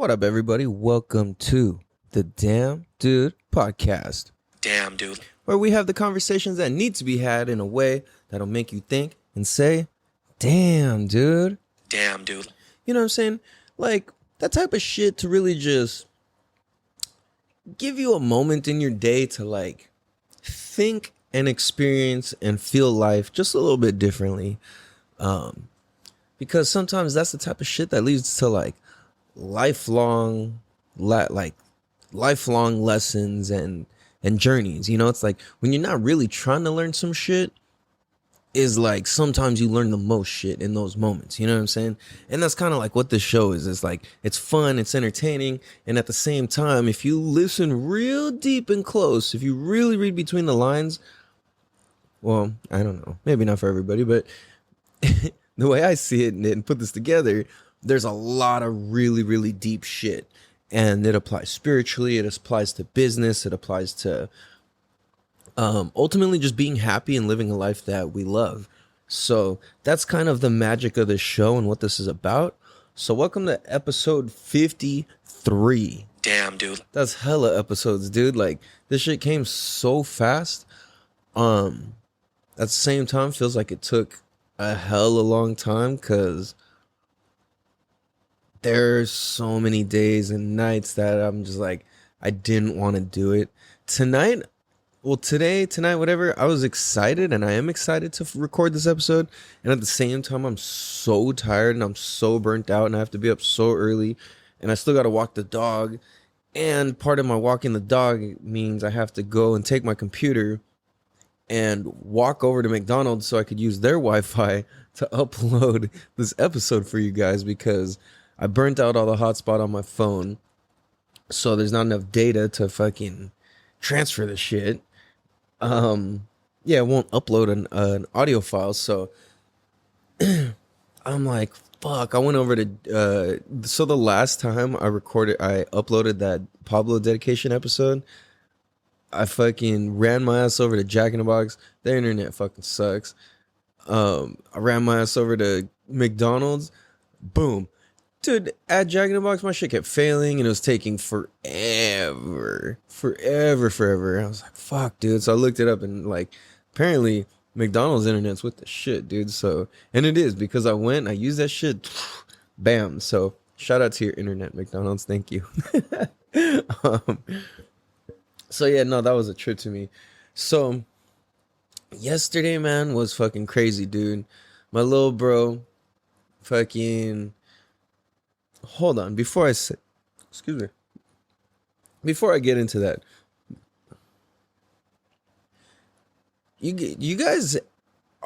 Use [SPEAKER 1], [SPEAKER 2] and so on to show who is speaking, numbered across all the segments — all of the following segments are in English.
[SPEAKER 1] What up, everybody? Welcome to the Damn Dude podcast.
[SPEAKER 2] Damn, dude.
[SPEAKER 1] Where we have the conversations that need to be had in a way that'll make you think and say, damn, dude.
[SPEAKER 2] Damn, dude.
[SPEAKER 1] You know what I'm saying? Like, that type of shit to really just give you a moment in your day to, like, think and experience and feel life just a little bit differently. Because sometimes that's the type of shit that leads to, like, lifelong lessons and journeys. You know, it's like when you're not really trying to learn some shit, is like sometimes you learn the most shit in those moments. You know what I'm saying? And that's kind of like what this show is. It's like it's fun, it's entertaining, and at the same time, if you listen real deep and close, if you really read between the lines, well, I don't know, maybe not for everybody, but the way I see it and put this together, there's a lot of really, really deep shit. And it applies spiritually, it applies to business, it applies to ultimately just being happy and living a life that we love. So that's kind of the magic of this show and what this is about. So welcome to episode 53.
[SPEAKER 2] Damn, dude.
[SPEAKER 1] That's hella episodes, dude. Like, this shit came so fast. At the same time, feels like it took a hella long time because there's so many days and nights that I'm just like, I didn't want to do it. Tonight, whatever, I was excited and I am excited to record this episode. And at the same time, I'm so tired and I'm so burnt out and I have to be up so early and I still got to walk the dog. And part of my walking the dog means I have to go and take my computer and walk over to McDonald's so I could use their Wi-Fi to upload this episode for you guys because I burnt out all the hotspot on my phone, so there's not enough data to fucking transfer the shit. It won't upload an audio file, so I'm like, fuck. I went over to, so the last time I uploaded that Pablo dedication episode, I fucking ran my ass over to Jack in the Box. Their internet fucking sucks. I ran my ass over to McDonald's. Boom. Dude, at Jack in the Box, my shit kept failing and it was taking forever. I was like, fuck, dude. So I looked it up and, like, apparently McDonald's internet's with the shit, dude. So, and it is because I used that shit, bam. So, shout out to your internet, McDonald's. Thank you. So, yeah, no, that was a trip to me. So, yesterday, man, was fucking crazy, dude. My little bro fucking... Hold on, before I get into that, you guys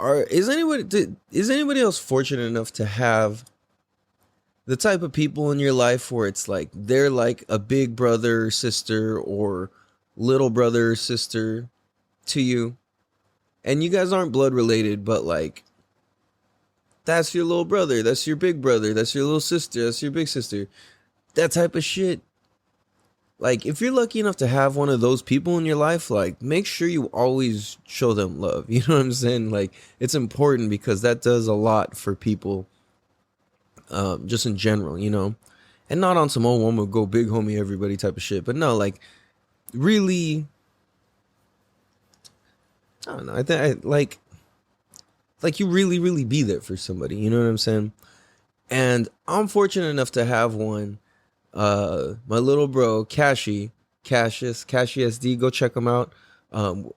[SPEAKER 1] is anybody else fortunate enough to have the type of people in your life where it's like they're like a big brother or sister or little brother or sister to you, and you guys aren't blood related, but like that's your little brother, that's your big brother, that's your little sister, that's your big sister. That type of shit. Like, if you're lucky enough to have one of those people in your life, like, make sure you always show them love. You know what I'm saying? Like, it's important because that does a lot for people, just in general, you know? And not on some old one would go big homie everybody type of shit. But no, like, really, I don't know. I think, like you really, really be there for somebody. You know what I'm saying? And I'm fortunate enough to have one. My little bro, Cassius SD, go check him out.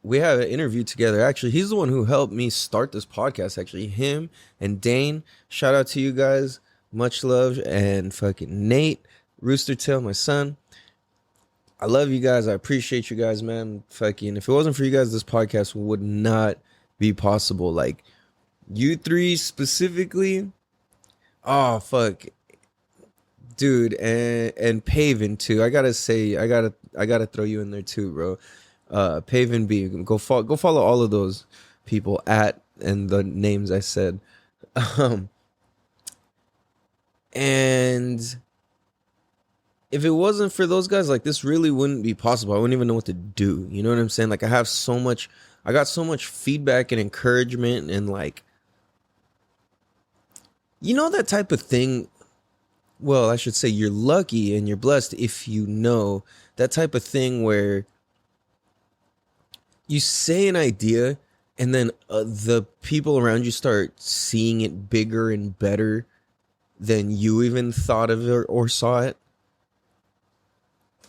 [SPEAKER 1] We had an interview together. Actually, he's the one who helped me start this podcast. Actually, him and Dane. Shout out to you guys. Much love. And fucking Nate, Rooster Tail, my son. I love you guys. I appreciate you guys, man. Fucking, if it wasn't for you guys, this podcast would not be possible. Like, you three specifically, oh fuck, dude, and Paven too. I gotta say, I gotta throw you in there too, bro. Paven B, go follow all of those people at and the names I said. And if it wasn't for those guys, like, this really wouldn't be possible. I wouldn't even know what to do. You know what I'm saying? Like, I got so much feedback and encouragement and, like, you know, that type of thing well, I should say you're lucky and you're blessed if you know that type of thing where you say an idea and then the people around you start seeing it bigger and better than you even thought of it or saw it.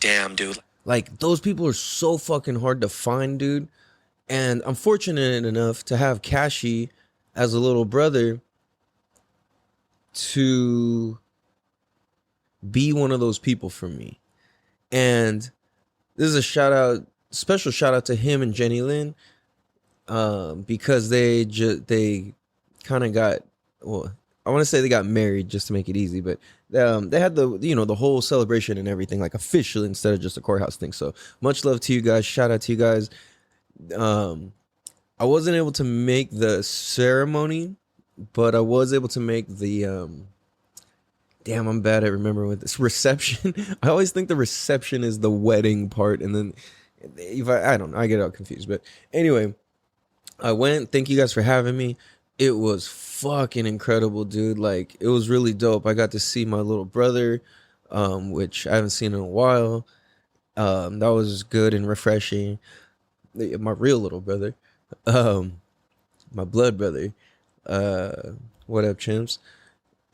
[SPEAKER 2] Damn, dude.
[SPEAKER 1] Like, those people are so fucking hard to find, dude. And I'm fortunate enough to have Kashi as a little brother to be one of those people for me. And this is a special shout out to him and Jenny Lynn, because they kind of got, well, I want to say they got married just to make it easy, but they had the whole celebration and everything, like, official instead of just a courthouse thing. So much love to you guys. Shout out to you guys. I wasn't able to make the ceremony, but I was able to make the damn, I'm bad at remembering what this reception. I always think the reception is the wedding part, and then if I don't know, I get all confused. But anyway, I went. Thank you guys for having me. It was fucking incredible, dude. Like, it was really dope. I got to see my little brother, which I haven't seen in a while. That was good and refreshing. My real little brother, my blood brother. What up, chimps?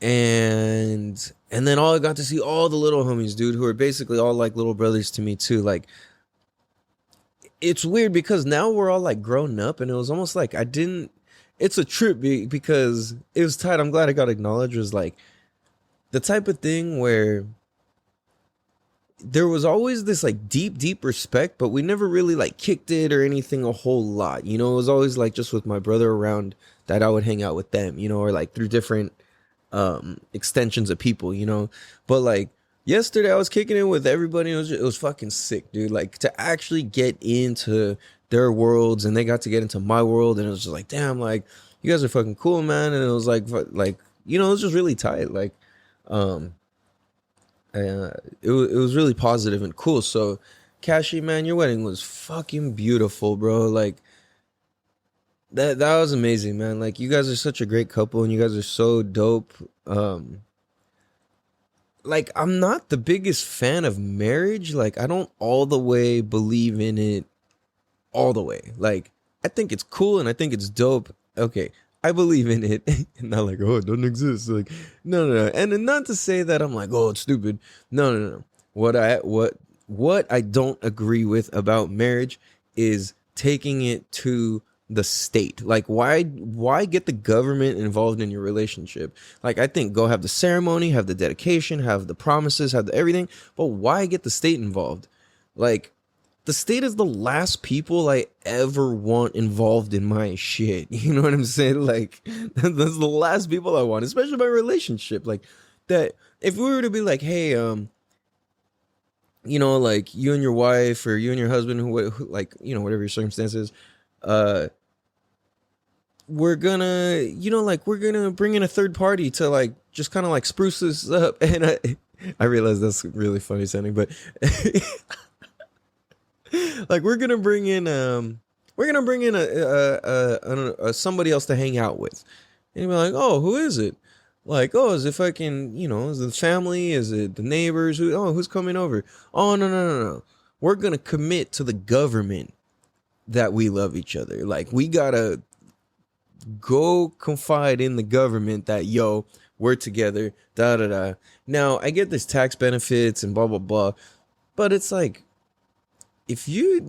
[SPEAKER 1] And then I got to see all the little homies, dude, who are basically all like little brothers to me too. Like, it's weird because now we're all like grown up, and it was almost like it's a trip because it was tight. I'm glad I got acknowledged. It was like the type of thing where there was always this like deep respect, but we never really like kicked it or anything a whole lot. You know, it was always like just with my brother around that I would hang out with them, you know, or like through different extensions of people, you know. But like yesterday I was kicking it with everybody. It was fucking sick, dude. Like, to actually get into their worlds, and they got to get into my world, and it was just like, damn, like, you guys are fucking cool, man. And it was like, you know, it was just really tight. Like, it was really positive and cool. So, Kashi, man, your wedding was fucking beautiful, bro. Like, that was amazing, man. Like, you guys are such a great couple, and you guys are so dope. Like, I'm not the biggest fan of marriage. Like, I don't all the way believe in it all the way. Like, I think it's cool and I think it's dope. Okay, I believe in it. Not like, oh, it doesn't exist. Like, no. And not to say that I'm like, oh, it's stupid. No. What I don't agree with about marriage is taking it to the state. Like, why get the government involved in your relationship? Like, I think go have the ceremony, have the dedication, have the promises, have the everything, but why get the state involved? Like, the state is the last people I ever want involved in my shit. You know what I'm saying? Like, that's the last people I want, especially my relationship. Like, that if we were to be like, hey, you know, like, you and your wife or you and your husband, who like, you know, whatever your circumstances, we're gonna, you know, like, we're gonna bring in a third party to like just kind of like spruce this up. And I realize that's really funny sounding, but like, we're gonna bring in a somebody else to hang out with, and you'll be like, oh, who is it? Like, oh, is it fucking, you know, is it the family? Is it the neighbors? Who's coming over? Oh, no. We're gonna commit to the government that we love each other. Like, we gotta go confide in the government that, yo, we're together. Da. Now, I get there's tax benefits and blah blah blah, but it's like, if you're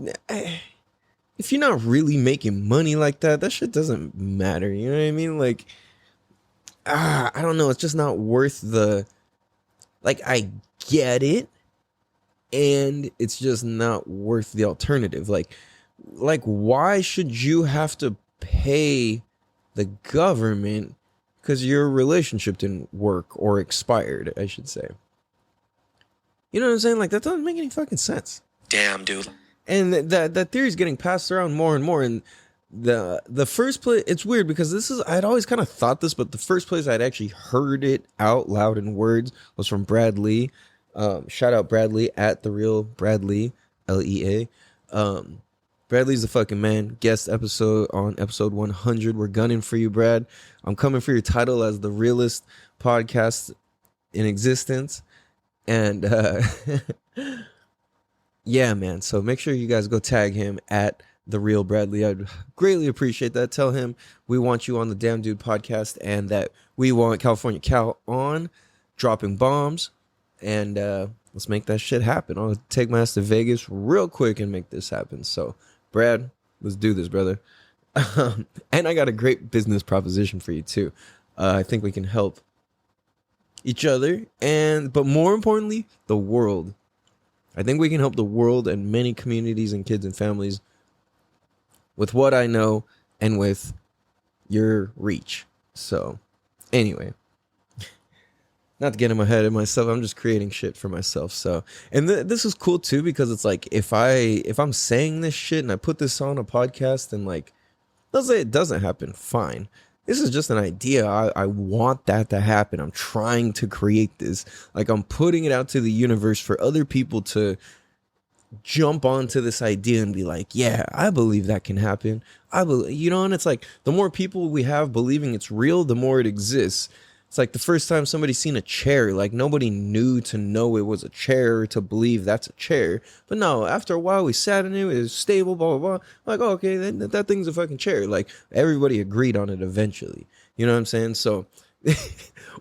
[SPEAKER 1] not really making money like that, that shit doesn't matter. You know what I mean? Like, I don't know. It's just not worth the, like, I get it, and it's just not worth the alternative. Like, why should you have to pay the government because your relationship didn't work or expired, I should say. You know what I'm saying? Like, that doesn't make any fucking sense.
[SPEAKER 2] Damn, dude.
[SPEAKER 1] And that theory is getting passed around more and more. And the first place, it's weird because I'd always kind of thought this, but the first place I'd actually heard it out loud in words was from Brad Lee. Shout out Bradley at the real Bradley, Lea. Bradley's the fucking man. Guest episode on episode 100. We're gunning for you, Brad. I'm coming for your title as the realest podcast in existence. And yeah, man. So make sure you guys go tag him at The Real Bradley. I'd greatly appreciate that. Tell him we want you on the Damn Dude podcast and that we want California Cal on, dropping bombs. And let's make that shit happen. I'll take my ass to Vegas real quick and make this happen. So, Brad, let's do this, brother. And I got a great business proposition for you, too. I think we can help each other, but more importantly, the world. I think we can help the world and many communities and kids and families with what I know and with your reach. So, anyway, not to get in my head of myself, I'm just creating shit for myself. So, and this is cool too, because it's like if I'm saying this shit and I put this on a podcast and like, let's say it doesn't happen, fine. This is just an idea. I want that to happen. I'm trying to create this. Like, I'm putting it out to the universe for other people to jump onto this idea and be like, yeah, I believe that can happen. I believe, and it's like the more people we have believing it's real, the more it exists. It's like the first time somebody's seen a chair, like nobody knew to know it was a chair or to believe that's a chair. But no, after a while we sat in it, it was stable, blah, blah, blah. Like, oh, okay, that thing's a fucking chair. Like, everybody agreed on it eventually. You know what I'm saying? So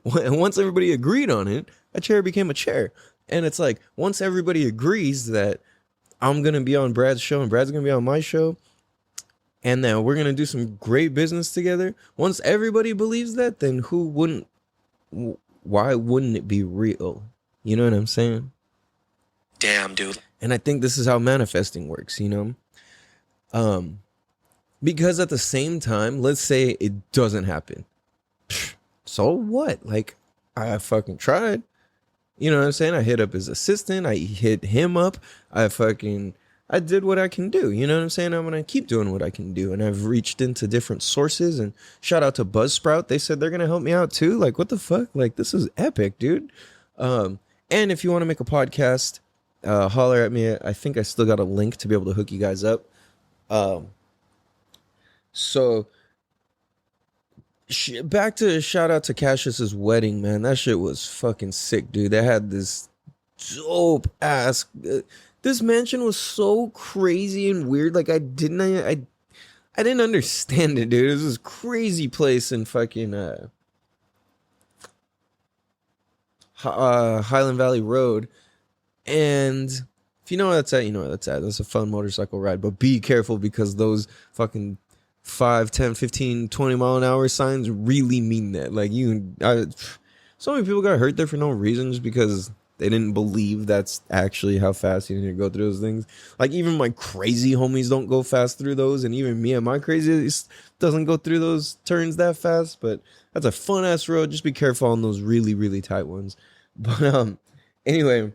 [SPEAKER 1] once everybody agreed on it, a chair became a chair. And it's like, once everybody agrees that I'm going to be on Brad's show and Brad's going to be on my show, and then we're going to do some great business together. Once everybody believes that, then why wouldn't it be real? You know what I'm saying?
[SPEAKER 2] Damn, dude.
[SPEAKER 1] And I think this is how manifesting works, because at the same time, let's say it doesn't happen. So what? Like, I fucking tried. You know what I'm saying? I hit up his assistant. I hit him up. I did what I can do. You know what I'm saying? I'm going to keep doing what I can do. And I've reached into different sources, and shout out to Buzzsprout. They said they're going to help me out too. Like, what the fuck? Like, this is epic, dude. And if you want to make a podcast, holler at me. I think I still got a link to be able to hook you guys up. So back to shout out to Cassius's wedding, man. That shit was fucking sick, dude. They had this dope ass. This mansion was so crazy and weird. Like, I didn't understand it, dude. It was this crazy place in fucking Highland Valley Road. And if you know where that's at, you know where that's at. That's a fun motorcycle ride. But be careful, because those fucking 5, 10, 15, 20 mile an hour signs really mean that. Like, so many people got hurt there for no reason, just because they didn't believe that's actually how fast you need to go through those things. Like, even my crazy homies don't go fast through those. And even me and my craziest doesn't go through those turns that fast. But that's a fun ass road. Just be careful on those really, really tight ones. But anyway,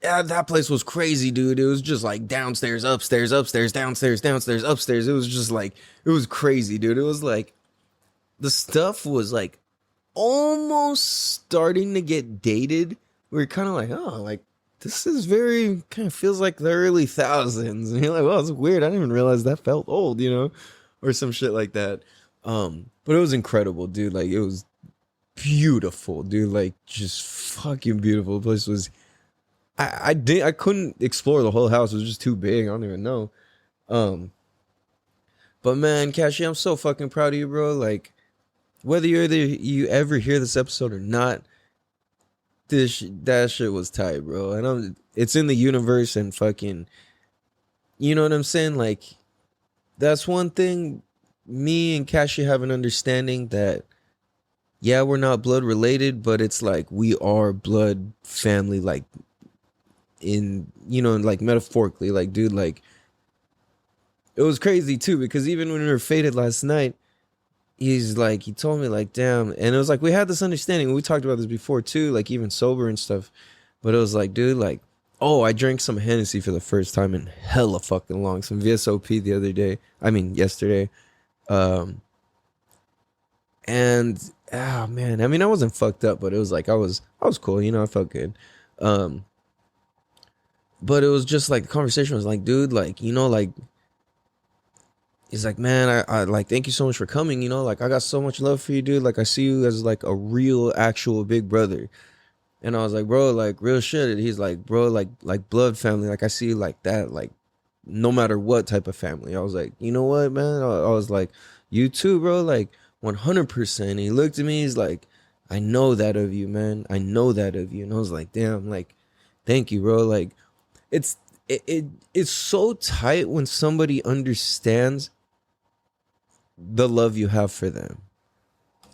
[SPEAKER 1] yeah, that place was crazy, dude. It was just like downstairs, upstairs, upstairs, downstairs, downstairs, upstairs. It was just like, it was crazy, dude. It was like, the stuff was like almost starting to get dated. We were kind of like, oh, like, this is very, kind of feels like the early thousands. And you're like, well, it's weird. I didn't even realize that felt old, or some shit like that. But it was incredible, dude. Like, it was beautiful, dude. Like, just fucking beautiful. The place was, I couldn't explore the whole house. It was just too big. I don't even know. But man, Cashy, I'm so fucking proud of you, bro. Like, whether you ever hear this episode or not, that shit was tight, bro. And it's in the universe, and fucking, you know what I'm saying? Like, that's one thing. Me and Cashy have an understanding that, yeah, we're not blood related, but it's like we are blood family, like, like metaphorically. Like, dude, like, it was crazy too, because even when we were faded last night, he told me, like, damn. And it was like, we had this understanding. We talked about this before too, like, even sober and stuff. But it was like, dude, like, oh, I drank some Hennessy for the first time in hella fucking long. Some VSOP yesterday. And, oh man, I mean, I wasn't fucked up, but it was like, I was cool. I felt good. But it was just like, the conversation was like, dude, like, like, he's like, man, I like, thank you so much for coming. You know, like, I got so much love for you, dude. Like, I see you as like a real, actual big brother. And I was like, bro, like, real shit. And he's like, bro, like blood family. Like, I see you like that. Like, no matter what type of family. I was like, you know what, man? I was like, you too, bro. Like, 100%. And he looked at me. He's like, I know that of you, man. I know that of you. And I was like, damn, like, thank you, bro. Like, it's it's so tight when somebody understands the love you have for them.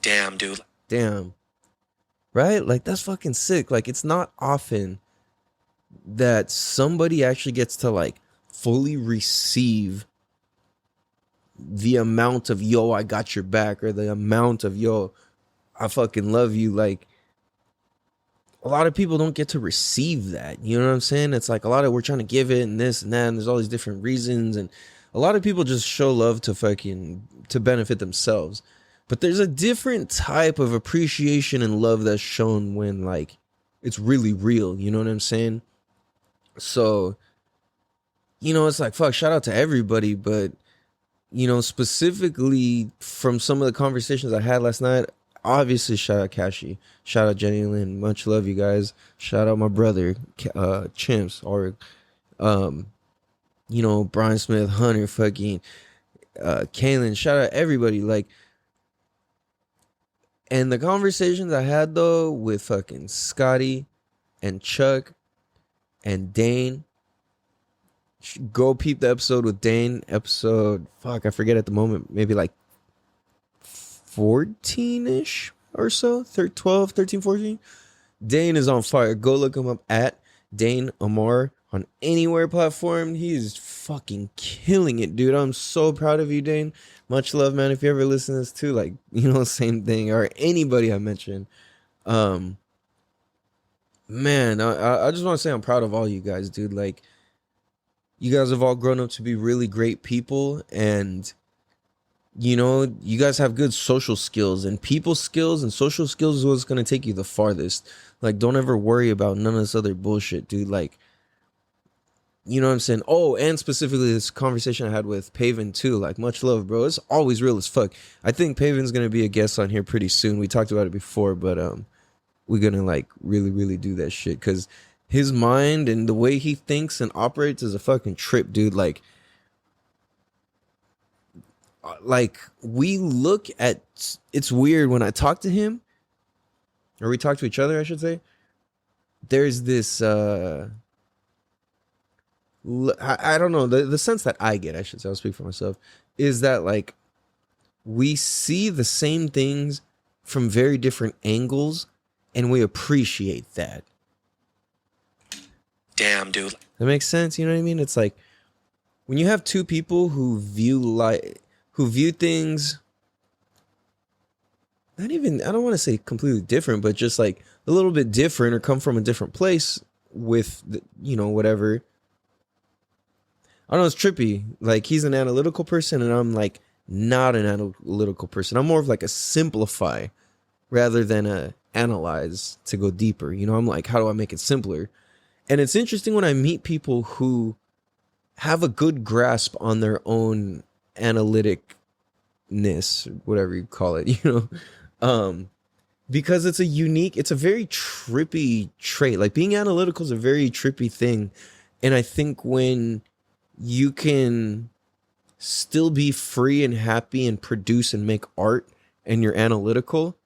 [SPEAKER 2] Damn, dude.
[SPEAKER 1] Damn. Right? Like, that's fucking sick. Like, it's not often that somebody actually gets to like fully receive the amount of yo, I got your back, or the amount of yo, I fucking love you. Like, a lot of people don't get to receive that. You know what I'm saying? It's like a lot of, we're trying to give it and this and that, and there's all these different reasons, and a lot of people just show love to fucking to benefit themselves. But there's a different type of appreciation and love that's shown when like it's really real. You know what I'm saying? So, you know, it's like, fuck, shout out to everybody, but you know, specifically from some of the conversations I had last night, obviously shout out Kashi, shout out Jenny Lynn, much love you guys, shout out my brother, Chimps, or you know, Brian Smith, Hunter, fucking Kaylin, shout out everybody, like, and the conversations I had though with fucking Scotty and Chuck and Dane. Go peep the episode with Dane. Episode, fuck, I forget at the moment. Maybe like 14-ish or so. 12, 13, 14. Dane is on fire. Go look him up at Dane Amar on anywhere platform. He's fucking killing it, dude. I'm so proud of you, Dane. Much love, man. If you ever listen to this too, like, you know, same thing. Or anybody I mentioned. Man, I just want to say I'm proud of all you guys, dude. Like, you guys have all grown up to be really great people, and you know, you guys have good social skills, and people skills and social skills is what's going to take you the farthest. Like, don't ever worry about none of this other bullshit, dude. Like, you know what I'm saying? Oh, and specifically this conversation I had with Paven too. Like, much love, bro. It's always real as fuck. I think Paven's going to be a guest on here pretty soon. We talked about it before, but we're going to like really do that shit, because his mind and the way he thinks and operates is a fucking trip, dude. Like we look at, it's weird when I talk to him, or we talk to each other, I should say. There's this I don't know, the sense that I get, I should say, I'll speak for myself, is that like we see the same things from very different angles, and we appreciate that.
[SPEAKER 2] Damn, dude.
[SPEAKER 1] That makes sense. You know what I mean? It's like when you have two people who view things, not even, I don't want to say completely different, but just like a little bit different, or come from a different place with, you know, whatever. I don't know, it's trippy. Like, he's an analytical person, and I'm like not an analytical person. I'm more of like a simplify rather than a analyze to go deeper. You know, I'm like, how do I make it simpler? And it's interesting when I meet people who have a good grasp on their own analyticness, whatever you call it, you know, because it's a very trippy trait. Like, being analytical is a very trippy thing. And I think when you can still be free and happy and produce and make art, and you're analytical,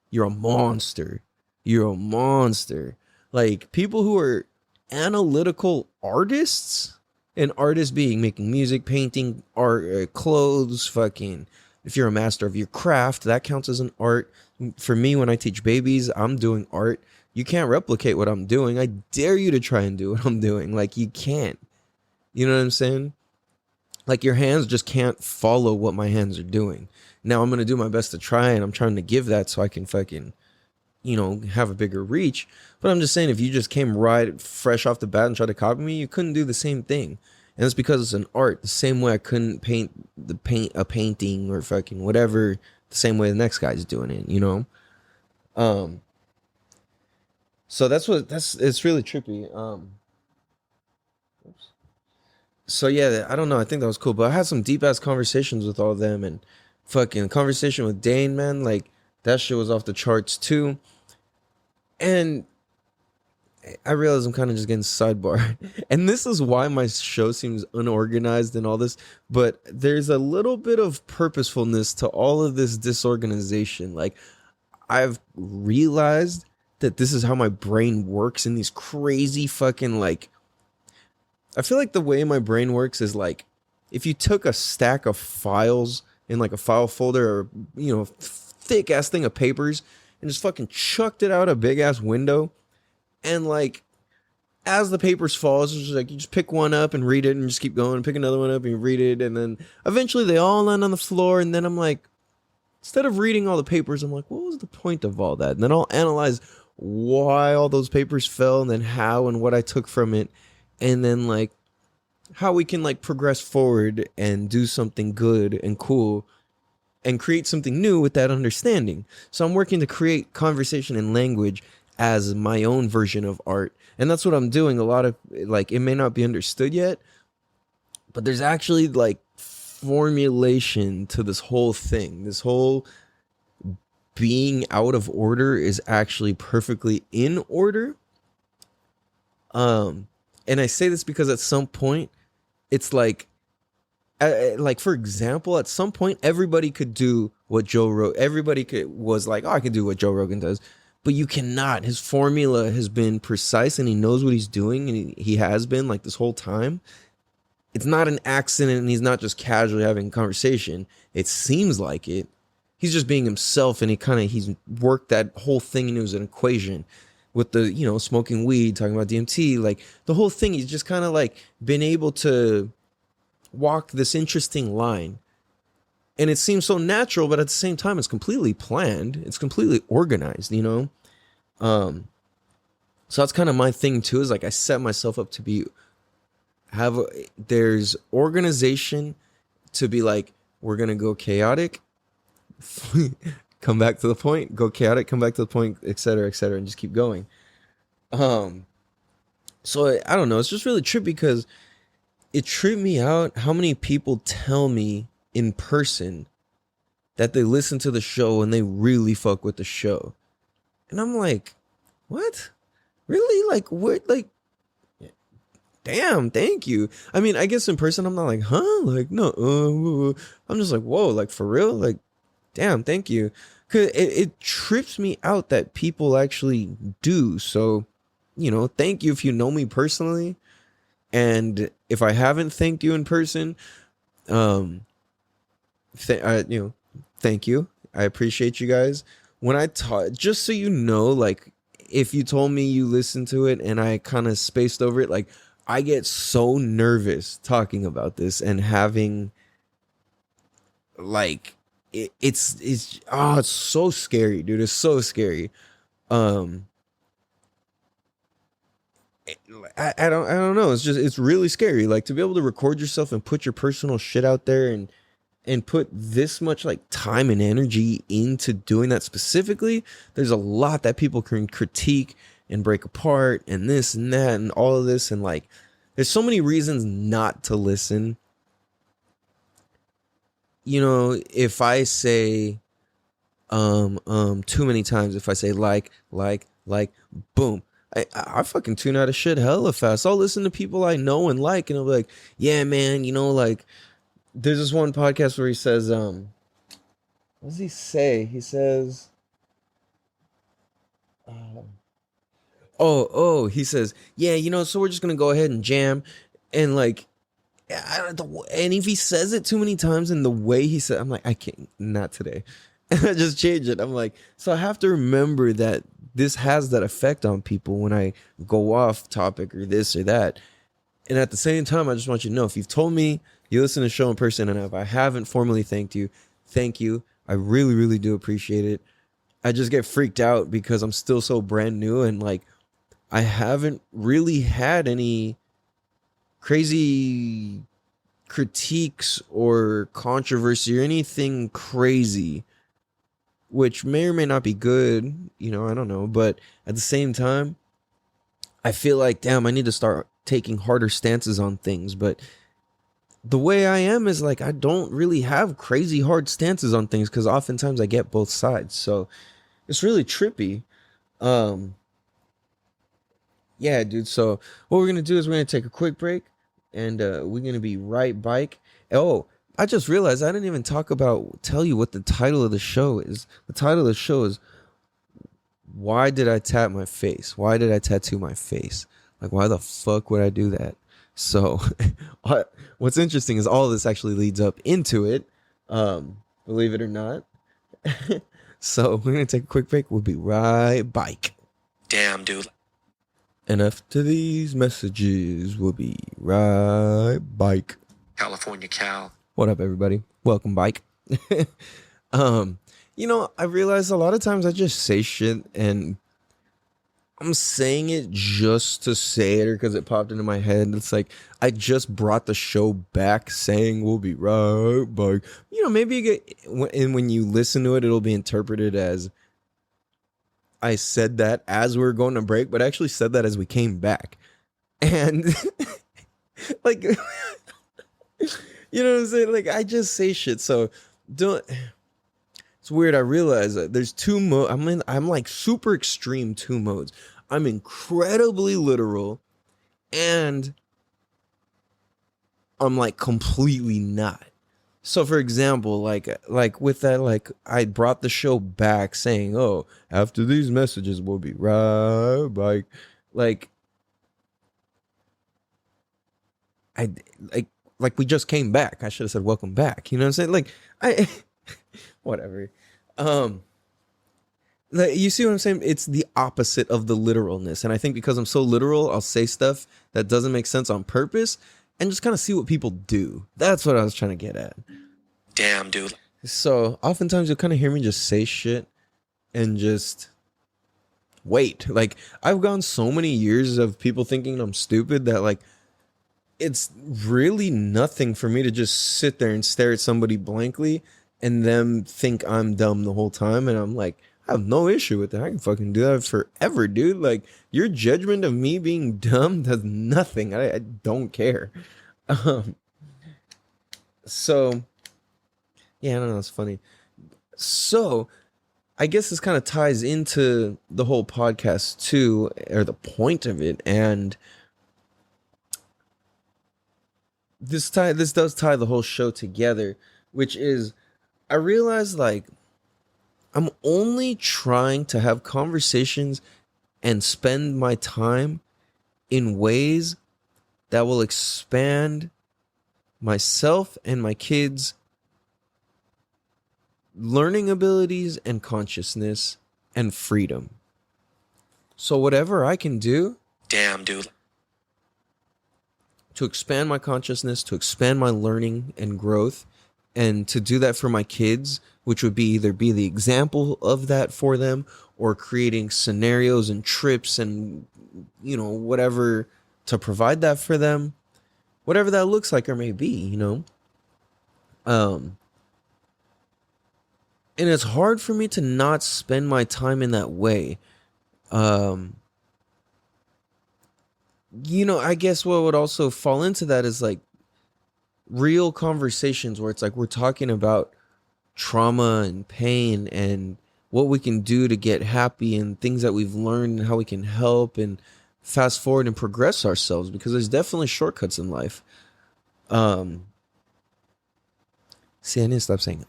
[SPEAKER 1] you're a monster. You're a monster. Like, people who are analytical artists, and artists being making music, painting, art, clothes, fucking, if you're a master of your craft, that counts as an art. For me, when I teach babies, I'm doing art. You can't replicate what I'm doing. I dare you to try and do what I'm doing. Like, you can't. You know what I'm saying? Like, your hands just can't follow what my hands are doing. Now, I'm going to do my best to try, and I'm trying to give that so I can fucking, you know, have a bigger reach. But I'm just saying, if you just came right fresh off the bat and tried to copy me, you couldn't do the same thing. And it's because it's an art. The same way I couldn't paint a painting or fucking whatever, the same way the next guy's doing it, you know? So it's really trippy. So yeah, I don't know. I think that was cool. But I had some deep ass conversations with all of them, and fucking conversation with Dane, man. Like that shit was off the charts too. And I realize I'm kind of just getting sidebar. And this is why my show seems unorganized and all this. But there's a little bit of purposefulness to all of this disorganization. Like I've realized that this is how my brain works in these crazy fucking like. I feel like the way my brain works is like if you took a stack of files in like a file folder or thick ass thing of papers and just fucking chucked it out a big ass window, and like as the papers fall, it's just like you just pick one up and read it and just keep going, pick another one up and read it, and then eventually they all land on the floor, and then I'm like, instead of reading all the papers, I'm like, what was the point of all that? And then I'll analyze why all those papers fell and then how and what I took from it, and then like how we can like progress forward and do something good and cool and create something new with that understanding. So I'm working to create conversation and language as my own version of art. And that's what I'm doing. A lot of like, it may not be understood yet, but there's actually like formulation to this whole thing. This whole being out of order is actually perfectly in order. And I say this because at some point it's like for example, at some point everybody could do what Joe Rogan. Everybody was like, oh, I can do what Joe Rogan does, but you cannot. His formula has been precise, and he knows what he's doing, and he has been like this whole time. It's not an accident, and he's not just casually having a conversation. It seems like it. He's just being himself, and he's worked that whole thing into an equation with the, smoking weed, talking about DMT, like the whole thing. He's just kind of like been able to walk this interesting line. And it seems so natural, but at the same time, it's completely planned. It's completely organized, So that's kind of my thing too, is like I set myself up to there's organization to be like, we're going to go chaotic, come back to the point, go chaotic, come back to the point, etc., and just keep going. So I don't know. It's just really trippy because it tripped me out how many people tell me in person that they listen to the show and they really fuck with the show. And I'm like, what? Really? Like, what? Like, damn, thank you. I mean, I guess in person I'm not like, huh? Like, no. I'm just like, whoa, like for real? Like, damn, thank you. Cause it trips me out that people actually do. So, thank you if you know me personally. And if I haven't thanked you in person, thank you. I appreciate you guys. When I talk, just so you know, like if you told me you listened to it and I kind of spaced over it, like I get so nervous talking about this and having like it's so scary, dude. It's so scary. I don't know. It's really scary. Like to be able to record yourself and put your personal shit out there and put this much like time and energy into doing that specifically. There's a lot that people can critique and break apart and this and that and all of this. And like, there's so many reasons not to listen. If I say, too many times, if I say like, boom, I fucking tune out of shit hella fast. I'll listen to people I know and like, and I'll be like, yeah, man, like, there's this one podcast where he says, what does he say? He says, he says, yeah, so we're just gonna go ahead and jam, and like, and if he says it too many times in the way he said, I'm like, I can't, not today. And I just change it. I'm like, so I have to remember that this has that effect on people when I go off topic or this or that. And at the same time, I just want you to know, if you've told me you listen to the show in person, and if I haven't formally thanked you, thank you. I really, really do appreciate it. I just get freaked out because I'm still so brand new, and like, I haven't really had any crazy critiques or controversy or anything crazy, which may or may not be good, I don't know. But at the same time, I feel like, damn, I need to start taking harder stances on things. But the way I am is like I don't really have crazy hard stances on things because oftentimes I get both sides. So it's really trippy. Um, yeah, dude. So what we're gonna do is we're gonna take a quick break, and we're gonna be right back. Oh, I just realized I didn't even tell you what the title of the show is. The title of the show is "Why Did I Tat My Face? Why did I tattoo my face? Like, why the fuck would I do that?" So, what's interesting is all of this actually leads up into it. Believe it or not. So we're gonna take a quick break. We'll be right back.
[SPEAKER 2] Damn, dude.
[SPEAKER 1] And after these messages, we'll be right back.
[SPEAKER 2] California Cal.
[SPEAKER 1] What up, everybody? Welcome back. I realize a lot of times I just say shit and I'm saying it just to say it or because it popped into my head. It's like I just brought the show back saying we'll be right back. Maybe when you listen to it, it'll be interpreted as I said that as we were going to break, but I actually said that as we came back. And like, you know what I'm saying? Like, I just say shit. So it's weird. I realize that there's two modes. I'm like super extreme two modes. I'm incredibly literal and I'm like completely not. So for example, like with that, like I brought the show back saying, "Oh, after these messages, we'll be right back." Like I like we just came back. I should have said welcome back. You know what I'm saying? Like whatever. Like, you see what I'm saying? It's the opposite of the literalness. And I think because I'm so literal, I'll say stuff that doesn't make sense on purpose and just kind of see what people do. That's what I was trying to get at.
[SPEAKER 2] Damn, dude.
[SPEAKER 1] So oftentimes you'll kind of hear me just say shit and just wait. Like, I've gone so many years of people thinking I'm stupid that, like, it's really nothing for me to just sit there and stare at somebody blankly and them think I'm dumb the whole time. And I'm like, I have no issue with that. I can fucking do that forever, dude. Like, your judgment of me being dumb does nothing. I don't care. So, yeah, I don't know. It's funny. So, I guess this kind of ties into the whole podcast too, or the point of it. And this does tie the whole show together, which is I realize like I'm only trying to have conversations and spend my time in ways that will expand myself and my kids' learning abilities and consciousness and freedom. So whatever I can do,
[SPEAKER 2] damn, dude,
[SPEAKER 1] to expand my consciousness, to expand my learning and growth, and to do that for my kids, which would be either be the example of that for them or creating scenarios and trips and, whatever to provide that for them, whatever that looks like or may be, And it's hard for me to not spend my time in that way. I guess what would also fall into that is like real conversations where it's like we're talking about trauma and pain and what we can do to get happy and things that we've learned and how we can help and fast forward and progress ourselves, because there's definitely shortcuts in life. See, I need to stop saying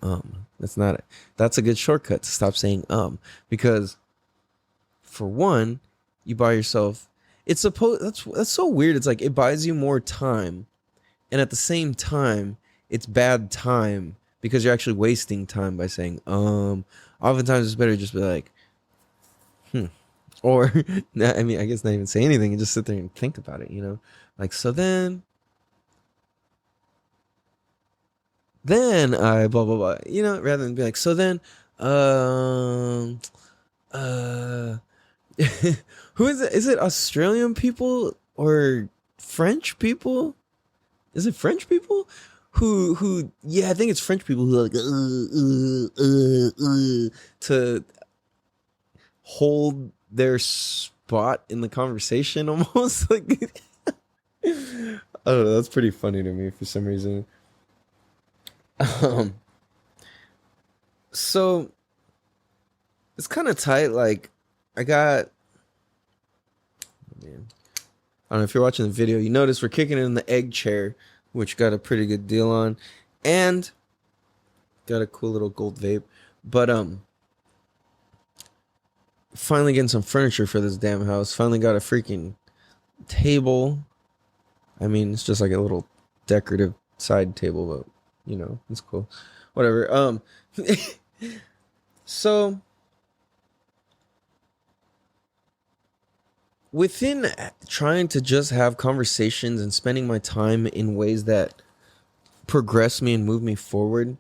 [SPEAKER 1] that's a good shortcut to stop saying because for one, you buy yourself that's so weird. It's like it buys you more time, and at the same time it's bad time because you're actually wasting time by saying oftentimes it's better to just be like or I mean, I guess not even say anything and just sit there and think about it, like, so then I blah blah blah, rather than be like, so then who is it? Is it Australian people or French people? Is it French people who yeah, I think it's French people who are like to hold their spot in the conversation almost like I don't know. That's pretty funny to me for some reason. Um, so it's kind of tight. Like, I got, man, I don't know if you're watching the video. You notice we're kicking it in the egg chair, which got a pretty good deal on, and got a cool little gold vape. But finally getting some furniture for this damn house. Finally got a freaking table. I mean, it's just like a little decorative side table, but you know, it's cool. Whatever. So within trying to just have conversations and spending my time in ways that progress me and move me forward,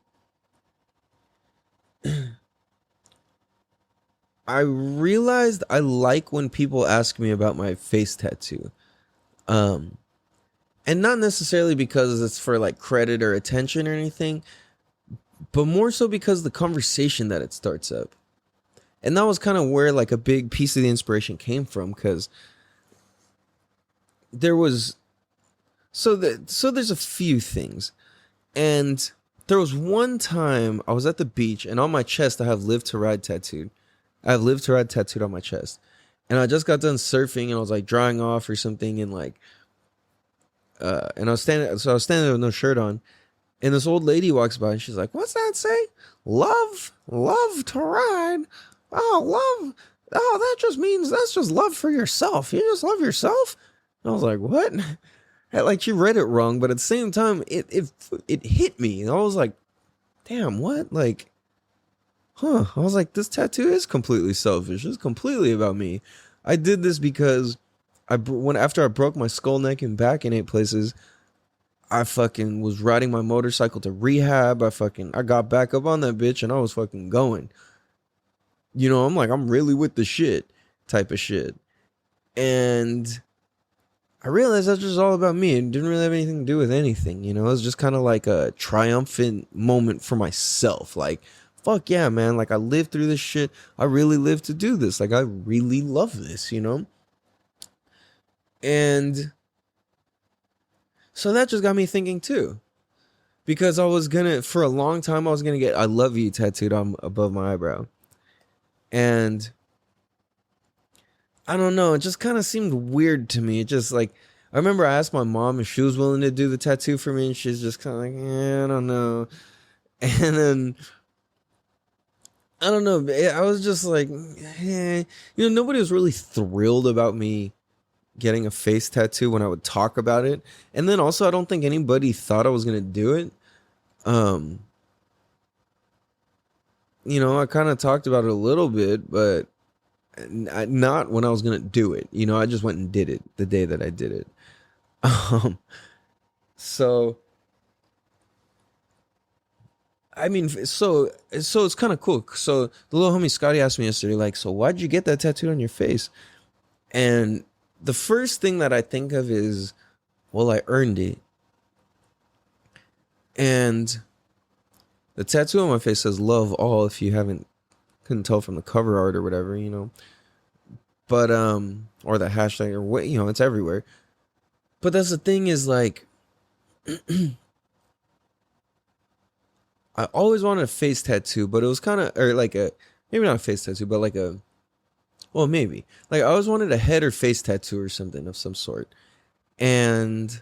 [SPEAKER 1] I realized I like when people ask me about my face tattoo. Um, and not necessarily because it's for like credit or attention or anything, but more so because the conversation that it starts up. And that was kind of where like a big piece of the inspiration came from, because there was so there's a few things. And there was one time I was at the beach and on my chest I have live to ride tattooed. I have live to ride tattooed on my chest. And I just got done surfing and I was like drying off or something, and like and I was standing there with no shirt on. And this old lady walks by and she's like, "What's that say? Love to ride. Oh, love. Oh, that just means that's just love for yourself. You just love yourself." And I was like, "What?" Like, she read it wrong, but at the same time, it hit me. And I was like, "Damn, what?" Like, huh? I was like, this tattoo is completely selfish. It's completely about me. I did this because after I broke my skull, neck, and back in 8 places, I fucking was riding my motorcycle to rehab. I got back up on that bitch and I was fucking going. You know, I'm like, I'm really with the shit type of shit. And I realized that's just all about me. It didn't really have anything to do with anything. You know, it was just kind of like a triumphant moment for myself. Like, fuck yeah, man. Like, I lived through this shit. I really lived to do this. Like, I really love this, you know? And so that just got me thinking too. Because for a long time, I was gonna get "I love you" tattooed on above my eyebrow. And I don't know, it just kind of seemed weird to me. It just like, I remember I asked my mom if she was willing to do the tattoo for me, and she's just kind of like, I don't know. And then, I don't know, I was just like, You know, nobody was really thrilled about me getting a face tattoo when I would talk about it. And then also, I don't think anybody thought I was going to do it. You know, I kind of talked about it a little bit, but not when I was going to do it. You know, I just went and did it the day that I did it. So I mean, so it's kind of cool. So the little homie Scotty asked me yesterday, like, "So why'd you get that tattooed on your face?" And the first thing that I think of is, well, I earned it. And the tattoo on my face says "Love All," if you couldn't tell from the cover art or whatever, you know. But or the hashtag or what, you know, it's everywhere. But that's the thing, is like, I always wanted a face tattoo, but it was kind of, or like maybe not a face tattoo, but like well, maybe. Like, I always wanted a head or face tattoo or something of some sort. And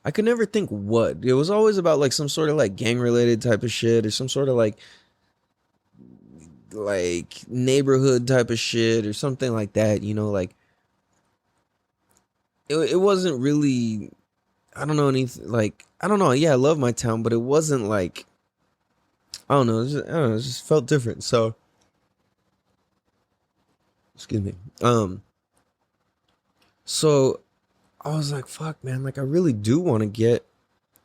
[SPEAKER 1] I could never think what. It was always about like some sort of like gang related type of shit, or some sort of like neighborhood type of shit or something like that, you know, like it wasn't really, I don't know, anything like, I don't know. Yeah, I love my town, but it wasn't like, I don't know, it just felt different. So, excuse me. So I was like, fuck, man, like, I really do want to get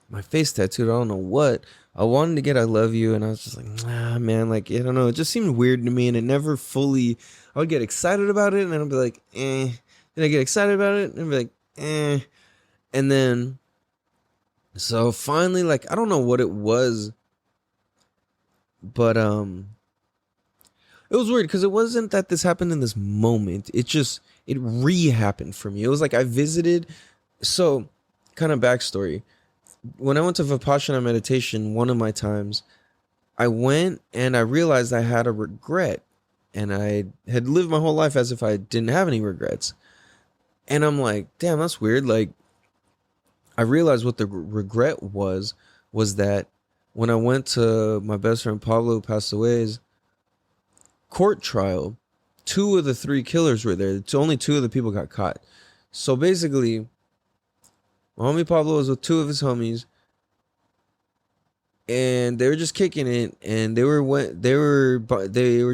[SPEAKER 1] my face tattooed. I don't know what. I wanted to get "I love you," and I was just like, nah, man, like, I don't know. It just seemed weird to me, and it never fully, I would get excited about it, and then I'd be like, eh. Then I get excited about it, and I'd be like, eh. And then, so finally, like, I don't know what it was, but, it was weird because it wasn't that this happened in this moment. It re-happened for me. It was like I visited. So kind of backstory. When I went to Vipassana meditation, one of my times, I went and I realized I had a regret. And I had lived my whole life as if I didn't have any regrets. And I'm like, damn, that's weird. Like, I realized what the regret was that when I went to my best friend Pablo, who passed away's court trial, 2 of the 3 killers were there. Only 2 of the people got caught. So basically, my homie Pablo was with 2 of his homies, and they were just kicking it. And they were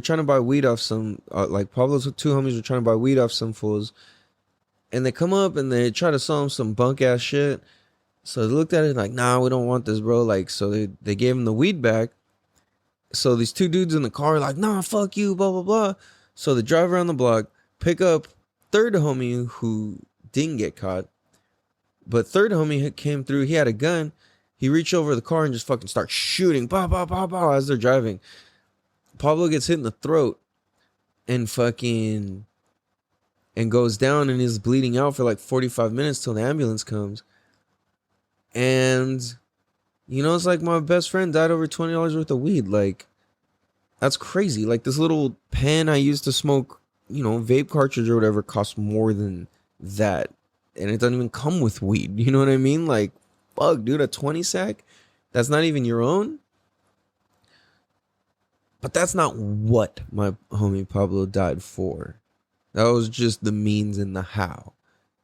[SPEAKER 1] trying to buy weed off some like Pablo's 2 homies were trying to buy weed off some fools. And they come up and they try to sell him some bunk ass shit. So they looked at it like, nah, we don't want this, bro. Like, so they gave him the weed back. So these 2 dudes in the car are like, nah, fuck you, blah, blah, blah. So they drive around the block, pick up third homie who didn't get caught. But third homie came through. He had a gun. He reached over the car and just fucking starts shooting, bah, bah, bah, bah, as they're driving. Pablo gets hit in the throat and goes down and is bleeding out for like 45 minutes till the ambulance comes. And, you know, it's like my best friend died over $20 worth of weed. Like, that's crazy. Like, this little pen I used to smoke, you know, vape cartridge or whatever costs more than that. And it doesn't even come with weed. You know what I mean? Like, fuck, dude, a 20 sack? That's not even your own? But that's not what my homie Pablo died for. That was just the means and the how.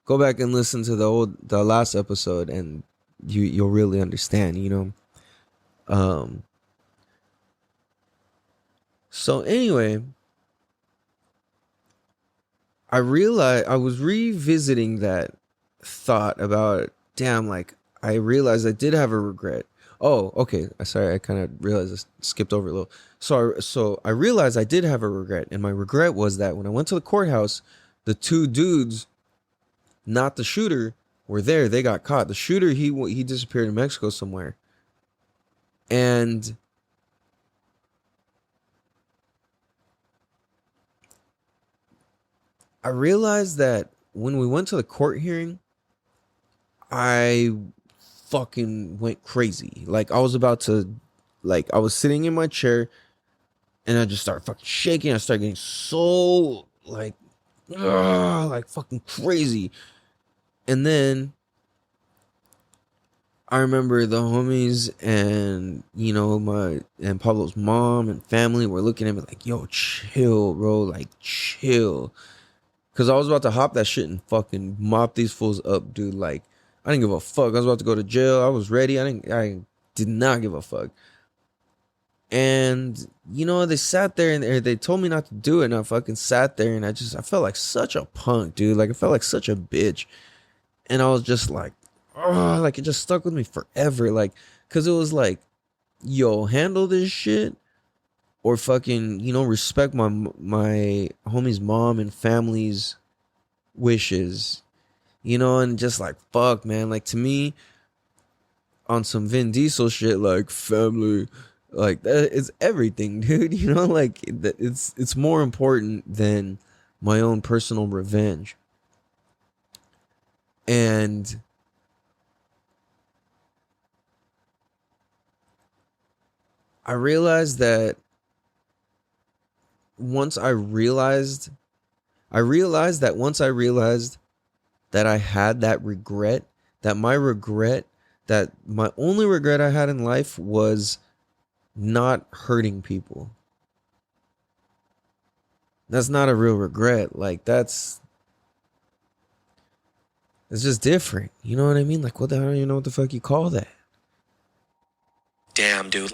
[SPEAKER 1] Go back and listen to the last episode and you'll really understand, you know. So anyway, I realized I was revisiting that thought about, damn, like I realized I did have a regret. Oh, okay. Sorry, I kind of realized I skipped over a little. So I realized I did have a regret, and my regret was that when I went to the courthouse, the 2 dudes, not the shooter, were there. They got caught. The shooter, he disappeared in Mexico somewhere. And I realized that when we went to the court hearing, I fucking went crazy. Like, I was about to, like, I was sitting in my chair and I just started fucking shaking. I started getting so, like fucking crazy. And then I remember the homies and, you know, and Pablo's mom and family were looking at me like, yo, chill, bro. Like, chill. Because I was about to hop that shit and fucking mop these fools up, dude. Like, I didn't give a fuck. I was about to go to jail. I was ready. I did not give a fuck. And, you know, they sat there and they told me not to do it. And I fucking sat there and I felt like such a punk, dude. Like, I felt like such a bitch. And I was just like, oh, like it just stuck with me forever. Like, cause it was like, yo, handle this shit or fucking, you know, respect my homie's mom and family's wishes, you know, and just like, fuck, man. Like, to me, on some Vin Diesel shit, like family, like that is everything, dude. You know, like it's more important than my own personal revenge. And I realized that once I realized that I had that regret, that my only regret I had in life was not hurting people. That's not a real regret. Like, it's just different. You know what I mean? Like, what the hell? I don't even know what the fuck you call that.
[SPEAKER 2] Damn, dude.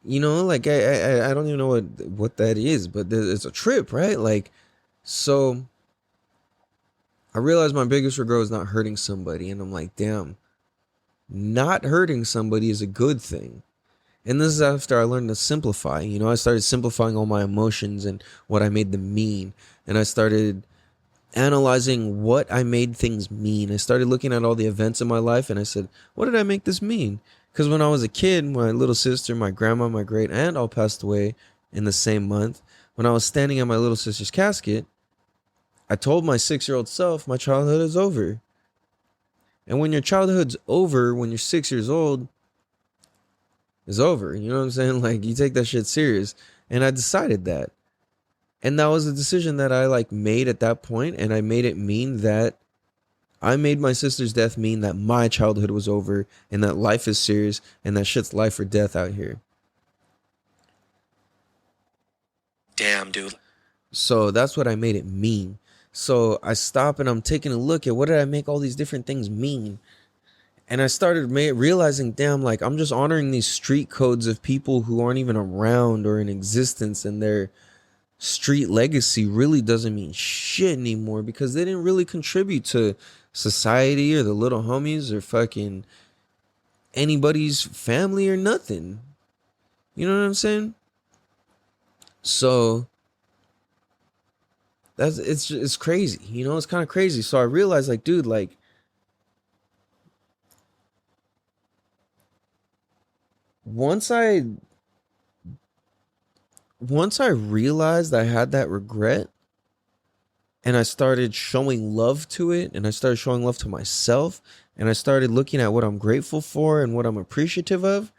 [SPEAKER 1] You know, like I don't even know what that is, but it's a trip, right? Like, so I realized my biggest regret was not hurting somebody, and I'm like, damn, not hurting somebody is a good thing. And this is after I learned to simplify. You know, I started simplifying all my emotions and what I made them mean, and I started analyzing what I made things mean. I started looking at all the events in my life, and I said, what did I make this mean? Because when I was a kid, my little sister, my grandma, my great aunt all passed away in the same month. When I was standing at my little sister's casket, I told my 6-year-old self my childhood is over. And when your childhood's over, when you're 6 years old, it's over. You know what I'm saying? Like, you take that shit serious. And I decided that. And that was a decision that I like made at that point, and I made it mean that I made my sister's death mean that my childhood was over and that life is serious and that shit's life or death out here.
[SPEAKER 2] Damn, dude.
[SPEAKER 1] So that's what I made it mean. So I stop and I'm taking a look at what did I make all these different things mean. And I started realizing, damn, like I'm just honoring these street codes of people who aren't even around or in existence, and their street legacy really doesn't mean shit anymore because they didn't really contribute to society or the little homies or fucking anybody's family or nothing. You know what I'm saying? So it's crazy. You know, it's kind of crazy. So I realized, like, dude, like, once I realized I had that regret and I started showing love to it and I started showing love to myself and I started looking at what I'm grateful for and what I'm appreciative of,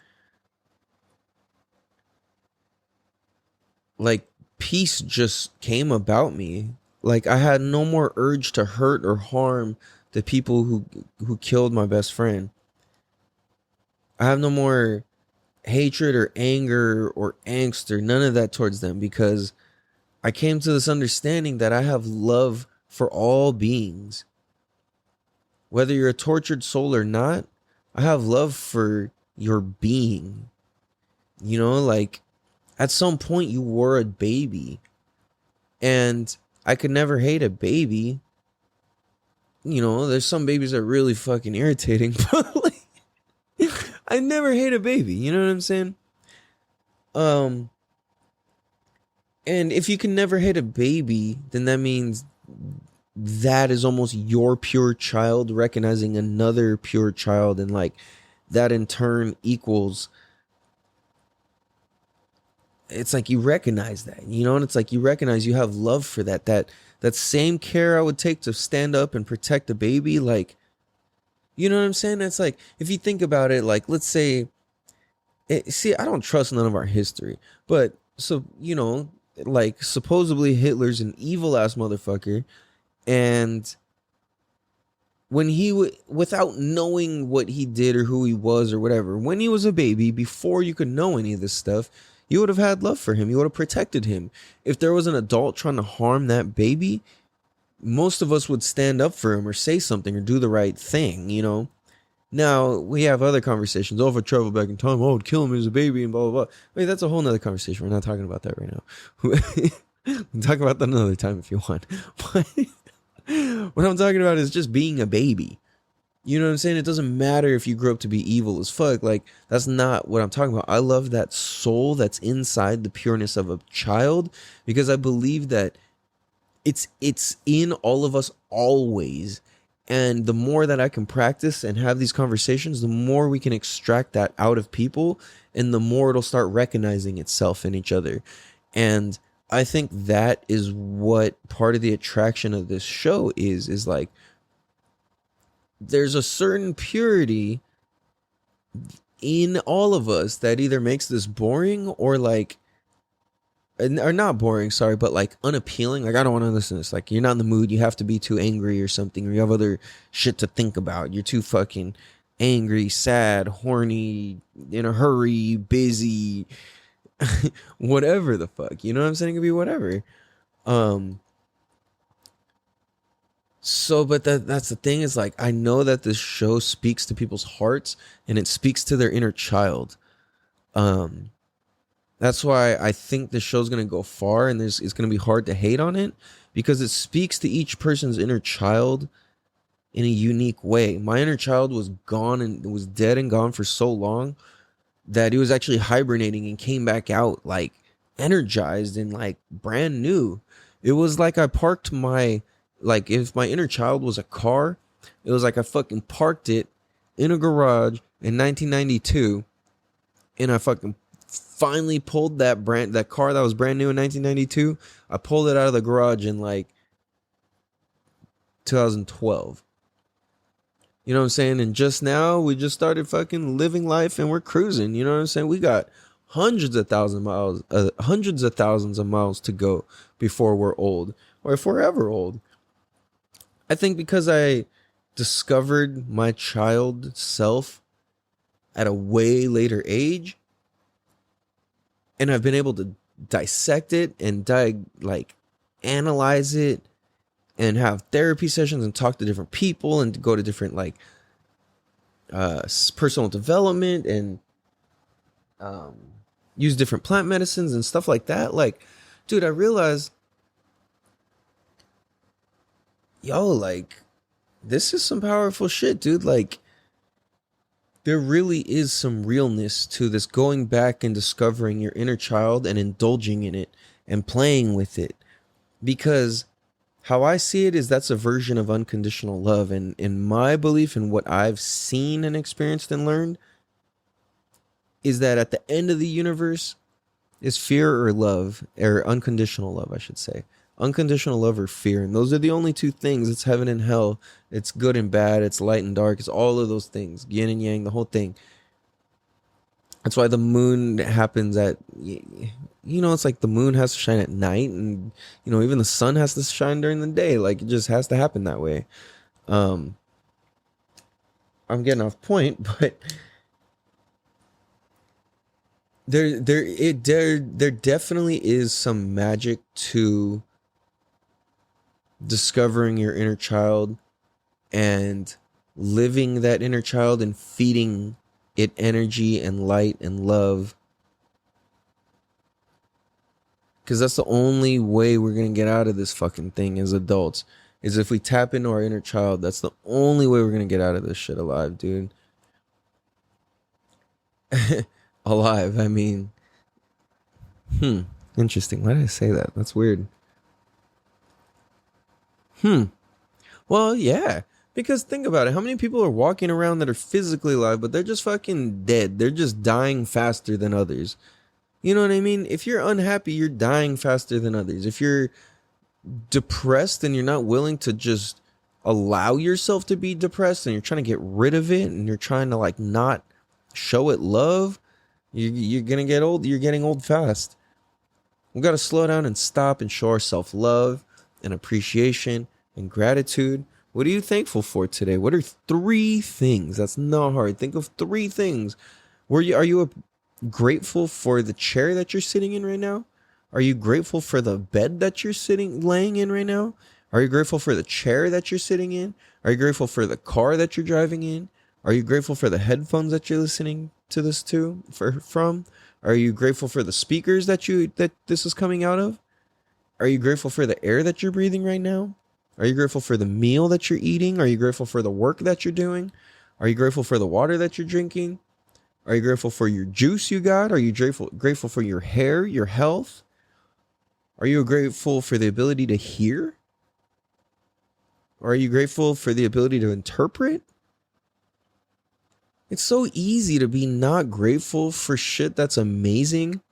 [SPEAKER 1] like, peace just came about me. Like, I had no more urge to hurt or harm the people who killed my best friend. I have no more hatred or anger or angst or none of that towards them, because I came to this understanding that I have love for all beings. Whether you're a tortured soul or not, I have love for your being. You know, like, at some point you were a baby, and I could never hate a baby. You know, there's some babies that are really fucking irritating, but like, I never hate a baby. You know what I'm saying? And if you can never hate a baby, then that means that is almost your pure child recognizing another pure child, and like that in turn equals, it's like you recognize that, you know, and it's like you recognize you have love for that same care I would take to stand up and protect a baby. Like, you know what I'm saying? It's like, if you think about it, like, let's say, see, I don't trust none of our history, but so, you know, like, supposedly Hitler's an evil ass motherfucker, and when he without knowing what he did or who he was or whatever, when he was a baby, before you could know any of this stuff, you would have had love for him. You would have protected him. If there was an adult trying to harm that baby, most of us would stand up for him or say something or do the right thing, you know? Now, we have other conversations. Oh, if I travel back in time, I would kill him as a baby and blah, blah, blah. Wait, that's a whole nother conversation. We're not talking about that right now. We'll talk about that another time if you want. But what I'm talking about is just being a baby. You know what I'm saying? It doesn't matter if you grew up to be evil as fuck. Like, that's not what I'm talking about. I love that soul that's inside the pureness of a child, because I believe that it's in all of us always. And the more that I can practice and have these conversations, the more we can extract that out of people, and the more it'll start recognizing itself in each other. And I think that is what part of the attraction of this show is like, there's a certain purity in all of us that either makes this boring or like, or not boring, sorry, but like unappealing. Like, I don't want to listen to this. Like, you're not in the mood. You have to be too angry or something, or you have other shit to think about. You're too fucking angry, sad, horny, in a hurry, busy, whatever the fuck. You know what I'm saying? It could be whatever. So, but that's the thing, is like, I know that this show speaks to people's hearts and it speaks to their inner child. That's why I think the show's going to go far, and it's going to be hard to hate on it, because it speaks to each person's inner child in a unique way. My inner child was gone, and was dead and gone for so long that he was actually hibernating and came back out like energized and like brand new. It was like I parked my, like, if my inner child was a car, it was like I fucking parked it in a garage in 1992, and I fucking finally pulled that car that was brand new in 1992. I pulled it out of the garage and like 2012. You know what I'm saying? And just now, we just started fucking living life and we're cruising. You know what I'm saying? We got hundreds of thousands of miles to go before we're old, or if we're ever old. I think because I discovered my child self at a way later age, and I've been able to dissect it and analyze it and have therapy sessions and talk to different people and go to different personal development and use different plant medicines and stuff like that. Like, dude, I realized, this is some powerful shit, dude. Like, there really is some realness to this, going back and discovering your inner child and indulging in it and playing with it. Because how I see it is that's a version of unconditional love. And in my belief and what I've seen and experienced and learned is that at the end of the universe is fear or love, or unconditional love, I should say. Unconditional love or fear. And those are the only two things. It's heaven and hell. It's good and bad. It's light and dark. It's all of those things. Yin and yang, the whole thing. That's why the moon happens at, it's like the moon has to shine at night, and, even the sun has to shine during the day. Like, it just has to happen that way. I'm getting off point, but there definitely is some magic to discovering your inner child and living that inner child and feeding it energy and light and love, because that's the only way we're gonna get out of this fucking thing as adults, is if we tap into our inner child. That's the only way we're gonna get out of this shit alive, dude. Alive, I mean, interesting. Why did I say that? That's weird. Well, yeah. Because think about it. How many people are walking around that are physically alive, but they're just fucking dead? They're just dying faster than others. You know what I mean? If you're unhappy, you're dying faster than others. If you're depressed and you're not willing to just allow yourself to be depressed, and you're trying to get rid of it, and you're trying to not show it love, you're going to get old. You're getting old fast. We've got to slow down and stop and show ourselves love and appreciation and gratitude. What are you thankful for today? What are 3 things? That's not hard. Think of 3 things. Are you grateful for the chair that you're sitting in right now? Are you grateful for the bed that you're laying in right now? Are you grateful for the chair that you're sitting in? Are you grateful for the car that you're driving in? Are you grateful for the headphones that you're listening to this from? Are you grateful for the speakers that this is coming out of? Are you grateful for the air that you're breathing right now? Are you grateful for the meal that you're eating? Are you grateful for the work that you're doing? Are you grateful for the water that you're drinking? Are you grateful for your juice you got? Are you grateful for your hair, your health? Are you grateful for the ability to hear? Or are you grateful for the ability to interpret? It's so easy to be not grateful for shit that's amazing.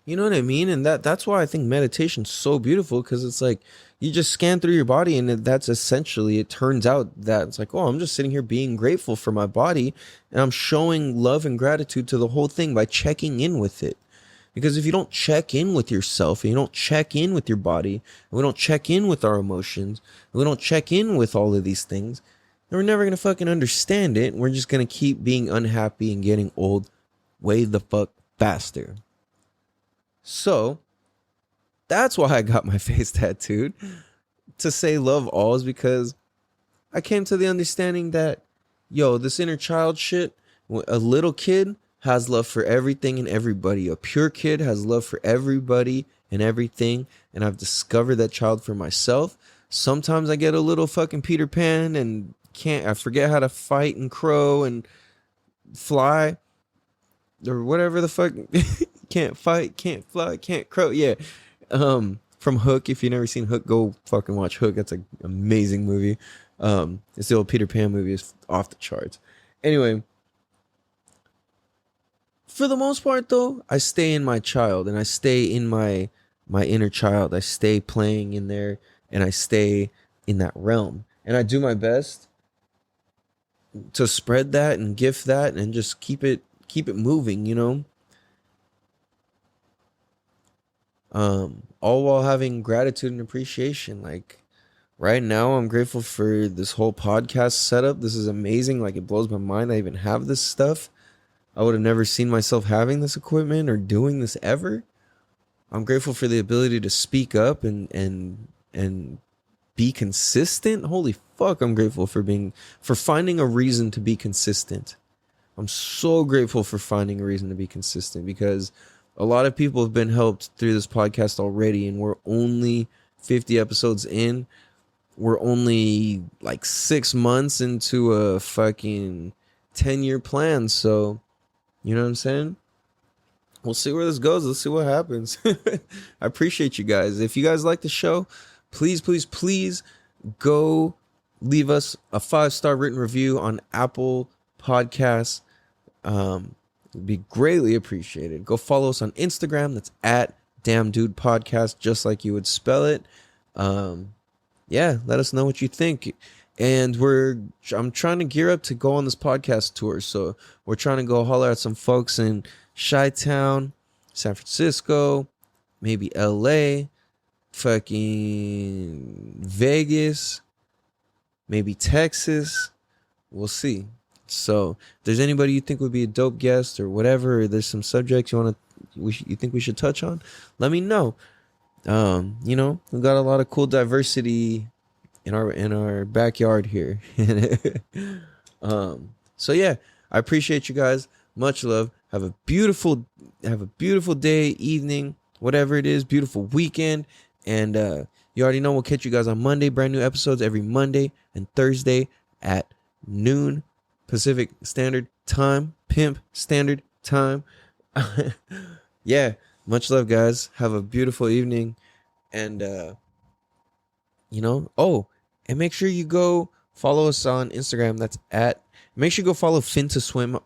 [SPEAKER 1] You know what I mean? And that's why I think meditation's so beautiful, because it's like you just scan through your body, and that's essentially, it turns out that it's like, oh, I'm just sitting here being grateful for my body, and I'm showing love and gratitude to the whole thing by checking in with it. Because if you don't check in with yourself, and you don't check in with your body, and we don't check in with our emotions, and we don't check in with all of these things, then we're never going to fucking understand it. And we're just going to keep being unhappy and getting old way the fuck faster. So that's why I got my face tattooed, to say love all, is because I came to the understanding that, this inner child shit, a little kid has love for everything and everybody. A pure kid has love for everybody and everything. And I've discovered that child for myself. Sometimes I get a little fucking Peter Pan and I forget how to fight and crow and fly or whatever the fuck. Can't fight, can't fly, can't crow. Yeah. From Hook. If you've never seen Hook, go fucking watch Hook. That's an amazing movie. It's the old Peter Pan movie. It's off the charts. Anyway, for the most part though, I stay in my child, and I stay in my inner child. I stay playing in there, and I stay in that realm. And I do my best to spread that and gift that and just keep it moving, you know? All while having gratitude and appreciation. Like right now, I'm grateful for this whole podcast setup. This is amazing. Like it blows my mind I even have this stuff. I would have never seen myself having this equipment or doing this ever. I'm grateful for the ability to speak up and be consistent. Holy fuck, I'm grateful for finding a reason to be consistent. I'm so grateful for finding a reason to be consistent, because a lot of people have been helped through this podcast already, and we're only 50 episodes in. We're only like 6 months into a fucking 10-year plan. So, you know what I'm saying? We'll see where this goes. Let's see what happens. I appreciate you guys. If you guys like the show, please, please, please go leave us a 5-star written review on Apple Podcasts. It'd be greatly appreciated. Go follow us on Instagram. That's at Damn Dude Podcast, just like you would spell it. Yeah, let us know what you think. And I'm trying to gear up to go on this podcast tour. So we're trying to go holler at some folks in Chi-Town, San Francisco, maybe LA, fucking Vegas, maybe Texas. We'll see. So if there's anybody you think would be a dope guest or whatever, or there's some subjects you think we should touch on, let me know. You know, we've got a lot of cool diversity in our backyard here. So yeah, I appreciate you guys. Much love. Have a beautiful day, evening, whatever it is, beautiful weekend. And you already know we'll catch you guys on Monday. Brand new episodes every Monday and Thursday at noon Pacific Standard Time, Pimp Standard Time. Yeah, much love, guys. Have a beautiful evening. And you know, and make sure you go follow us on Instagram. Make sure you go follow Fin2Swim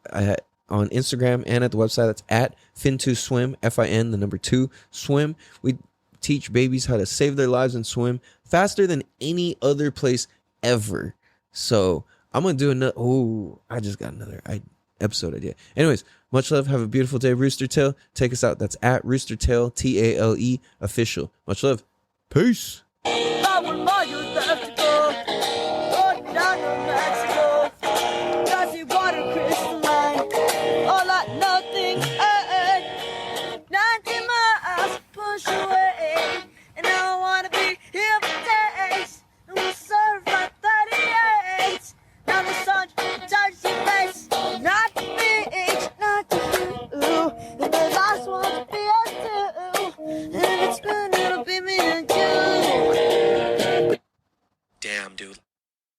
[SPEAKER 1] on Instagram and at the website. That's at Fin2Swim, FIN, the number 2, swim. We teach babies how to save their lives and swim faster than any other place ever. So I'm going to do another. I just got another episode idea. Anyways, much love. Have a beautiful day. Rooster Tail, take us out. That's at Rooster Tail, TALE official. Much love. Peace.
[SPEAKER 3] Not the beach, not the ooh, the last one to be.